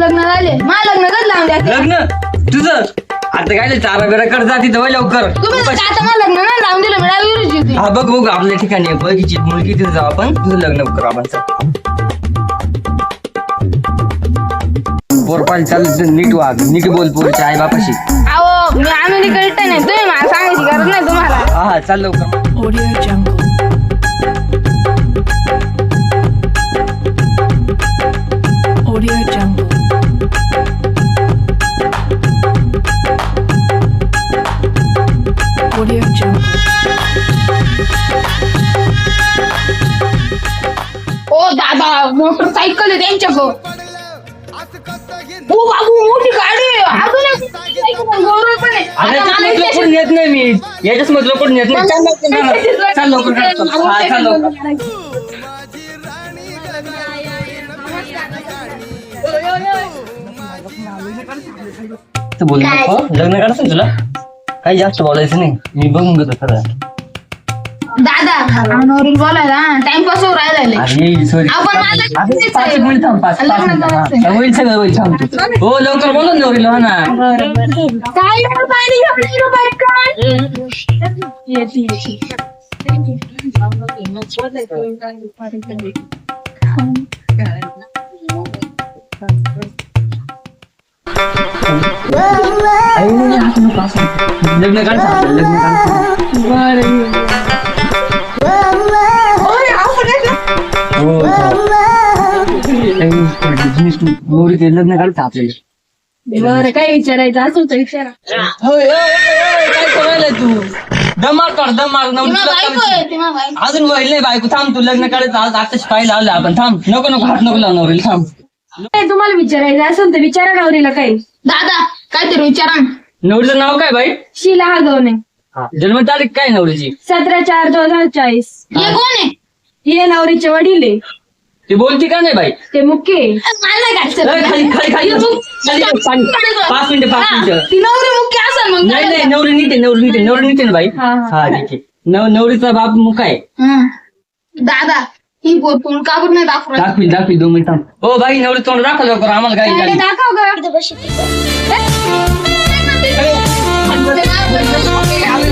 लग्न झाले मला लग्न कधी लावून द्या लग्न तुझं आता काय चारा बिरा कर जाती तर लवकर तुम्ही आता मला लग्न नाही लावून दिलं मला विरोधी होती. हा बघ बघ आपल्या ठिकाणी आहे, बघीची मुलगी तिथे जाऊ आपण तुझं लग्न करू आपण पोरपाल चाल नीट वाग नीट बोल पोरच्या आई बापाशी अहो मी आम्ही कळत नाही तुम्ही मला सांगायची गरज नाही तुम्हाला. हा चाल लवकर Audio Jungle. Audio Jungle. Audio Jungle. ओ दादा मोटरसायकल आहे त्यांच्याकडं. ओ बाबू मोठी गाडी आहे. अजून एक मोटरसायकल गौरव पण आहे. आता मला याच्याच कोण येत नाही मी याच्याच मधलं कोण येत नाही चाल लवकर हा, चाल लवकर तर बोल नको लग्न काढायचं तुला काही जास्त बोलायचं नाही मी बघून घेतो खरं दादा नवरील बोलायला टाइमपास होऊ राहिला. अरे सॉरी आपण माझं अरे 5 मिनिट थांब 5 लग्न मिनिट करायचंय. होईल सगळं होईल थांब तू. हो लवकर बोला नवरीला हो ना काय एवढं पाणी घेऊन लग्न काढायचं लग्न काढायचं नवरी ते लग्न काढायचं आपल्याला बरं काय विचारायचं असं तर विचारा. काय करायला तू दमार कर दमार अजून वय नाही बायको थांब तू लग्न काढायचं आज आताच पाहिलं आलं आपण थांब नको नको हात नको लावून नवरीला थांब तुम्हाला विचारायचं असेल तर विचारा नवरीला काही. दादा काहीतरी विचारा. नवरीचं नाव काय बाई शिला हगवणे जन्मतारीख काय नवरीची 17/4/2024. हे कोण आहे? हे नवरीचे वडील आहे. ती बोलती का नाही बाई ते मुख्य आहे. मला काय खाली खाली खाली खाली 5 मिनिटं 5 मिनिटं ती नवरी मुख्य असेल मग नाही नाही नवरी नीट नवरी नीट ना बाई हा, हा. हा ठीक आहे नवरीचा बाप मुका आहे हं. दादा ही पोरपून का बरं नाही दाखवत? दाखवी 2 मिनिट हो बाई नवरी तोंड दाखव लवकर आम्हाला काय काय गाडी दाखव ग.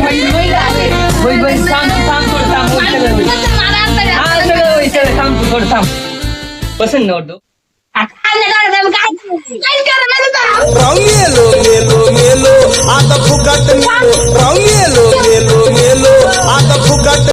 होय बाई थांब थोडं थांब होईल सगळं होईल. हा सगळं होईल सगळं थांब तू थोडं थांब पसंत नव्हतं मेलो मेलो मेलो आता फुकट